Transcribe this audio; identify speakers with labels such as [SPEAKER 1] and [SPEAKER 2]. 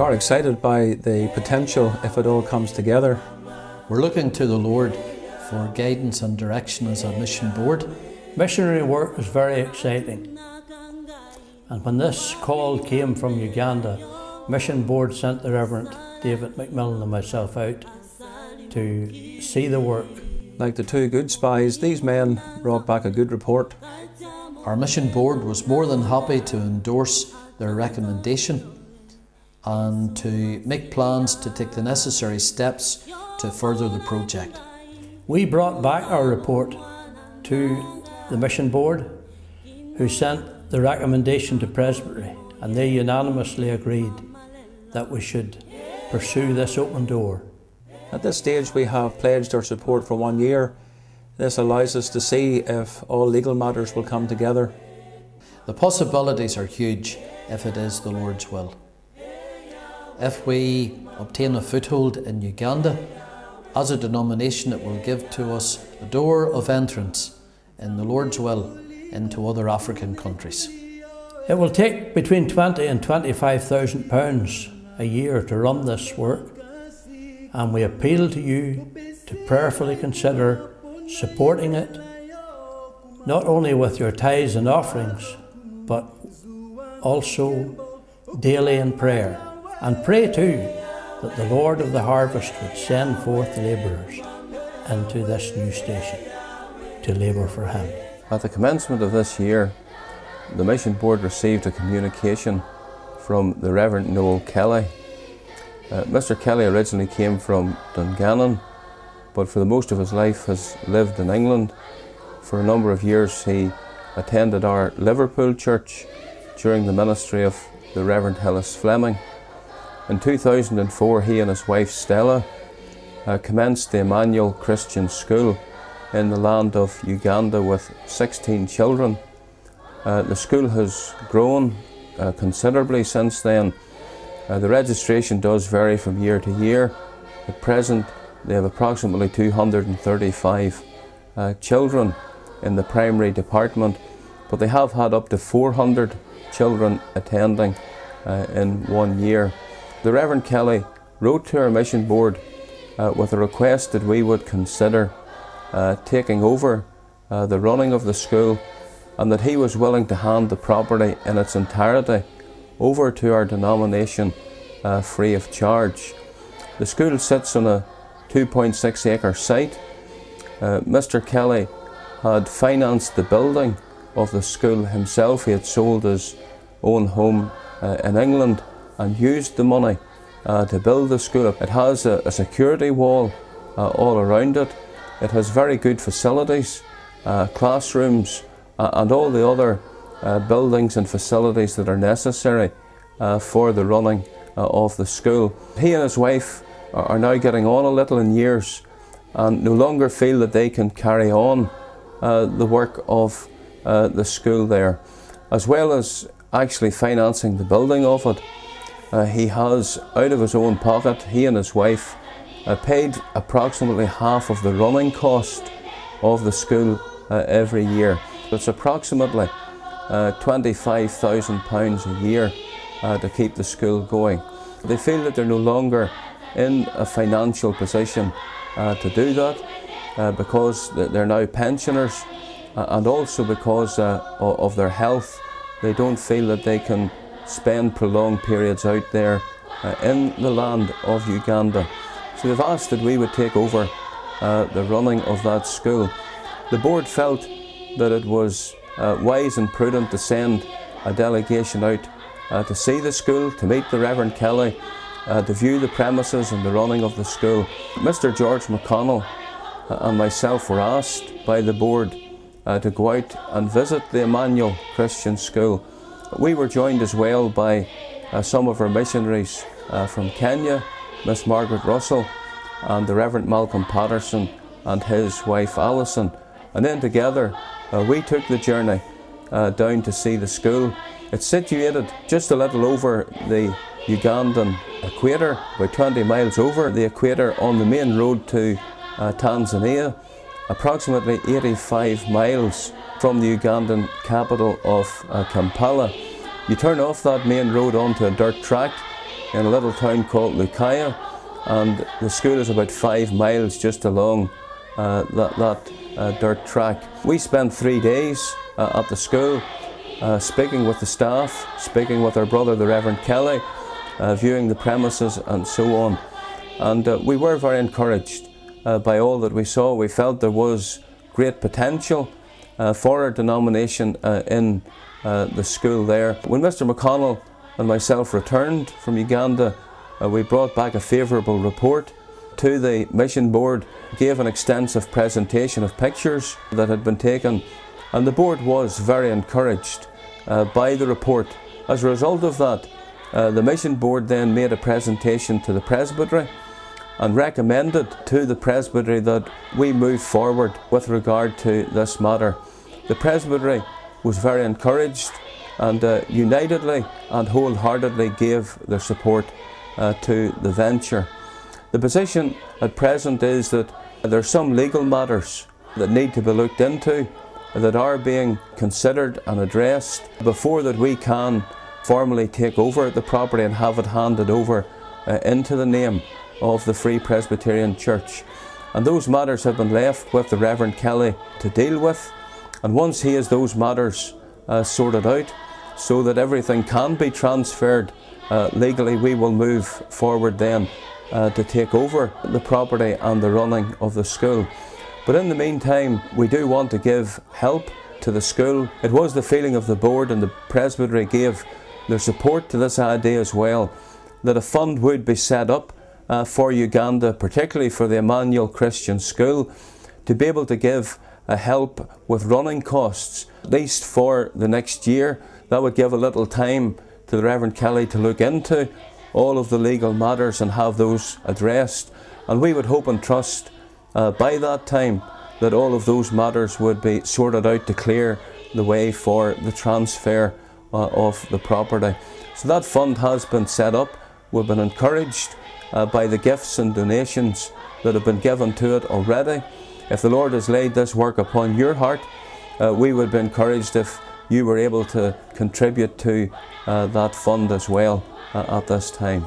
[SPEAKER 1] are excited by the potential if it all comes together.
[SPEAKER 2] We're looking to the Lord for guidance and direction as a mission board.
[SPEAKER 3] Missionary work is very exciting, and when this call came from Uganda, Mission Board sent the Reverend David McMillan and myself out to see the work.
[SPEAKER 1] Like the two good spies, these men brought back a good report.
[SPEAKER 2] Our Mission Board was more than happy to endorse their recommendation and to make plans to take the necessary steps to further the project.
[SPEAKER 3] We brought back our report to the Mission Board, who sent the recommendation to Presbytery, and they unanimously agreed that we should pursue this open door.
[SPEAKER 1] At this stage we have pledged our support for 1 year. This allows us to see if all legal matters will come together.
[SPEAKER 2] The possibilities are huge if it is the Lord's will. If we obtain a foothold in Uganda, as a denomination it will give to us a door of entrance in the Lord's will into other African countries.
[SPEAKER 3] It will take between £20,000 and £25,000 a year to run this work, and we appeal to you to prayerfully consider supporting it, not only with your tithes and offerings, but also daily in prayer. And pray too that the Lord of the harvest would send forth labourers into this new station to labour for Him.
[SPEAKER 4] At the commencement of this year, the Mission Board received a communication from the Reverend Noel Kelly. Mr. Kelly originally came from Dungannon, but for the most of his life has lived in England. For a number of years he attended our Liverpool church during the ministry of the Reverend Hillis Fleming. In 2004 he and his wife Stella commenced the Emmanuel Christian School in the land of Uganda with 16 children. The school has grown considerably since then. The registration does vary from year to year. At present they have approximately 235 children in the primary department, but they have had up to 400 children attending in 1 year. The Reverend Kelly wrote to our Mission Board with a request that we would consider taking over the running of the school, and that he was willing to hand the property in its entirety over to our denomination free of charge. The school sits on a 2.6 acre site. Mr. Kelly had financed the building of the school himself. He had sold his own home in England and used the money to build the school. It has a security wall all around it. It has very good facilities, classrooms and all the other buildings and facilities that are necessary for the running of the school. He and his wife are now getting on a little in years and no longer feel that they can carry on the work of the school there. As well as actually financing the building of it, he has, out of his own pocket, he and his wife paid approximately half of the running cost of the school every year. It's approximately £25,000 a year to keep the school going. They feel that they're no longer in a financial position to do that because they're now pensioners, and also because of their health. They don't feel that they can spend prolonged periods out there in the land of Uganda. So they've asked that we would take over the running of that school. The board felt that it was wise and prudent to send a delegation out to see the school, to meet the Reverend Kelly, to view the premises and the running of the school. Mr. George McConnell and myself were asked by the board to go out and visit the Emmanuel Christian School. We were joined as well by some of our missionaries from Kenya, Miss Margaret Russell and the Reverend Malcolm Patterson and his wife Alison. And then together we took the journey down to see the school. It's situated just a little over the Ugandan equator, about 20 miles over the equator on the main road to Tanzania, approximately 85 miles from the Ugandan capital of Kampala. You turn off that main road onto a dirt track in a little town called Lucaya, and the school is about 5 miles just along that dirt track. We spent 3 days at the school, speaking with the staff, speaking with our brother the Reverend Kelly, viewing the premises and so on. And we were very encouraged by all that we saw. We felt there was great potential for our denomination in the school there. When Mr. McConnell and myself returned from Uganda, we brought back a favourable report to the mission board, gave an extensive presentation of pictures that had been taken, and the board was very encouraged by the report. As a result of that, the mission board then made a presentation to the presbytery and recommended to the presbytery that we move forward with regard to this matter. The presbytery was very encouraged and unitedly and wholeheartedly gave their support to the venture. The position at present is that there are some legal matters that need to be looked into, that are being considered and addressed before that we can formally take over the property and have it handed over into the name of the Free Presbyterian Church. And those matters have been left with the Reverend Kelly to deal with, and once he has those matters sorted out so that everything can be transferred legally, we will move forward then to take over the property and the running of the school. But in the meantime, we do want to give help to the school. It was the feeling of the board, and the presbytery gave their support to this idea as well, that a fund would be set up for Uganda, particularly for the Emmanuel Christian School, to be able to give help with running costs, at least for the next year. That would give a little time to the Reverend Kelly to look into all of the legal matters and have those addressed. And we would hope and trust by that time that all of those matters would be sorted out to clear the way for the transfer of the property. So that fund has been set up. We've been encouraged by the gifts and donations that have been given to it already. If the Lord has laid this work upon your heart, we would be encouraged if you were able to contribute to that fund as well at this time.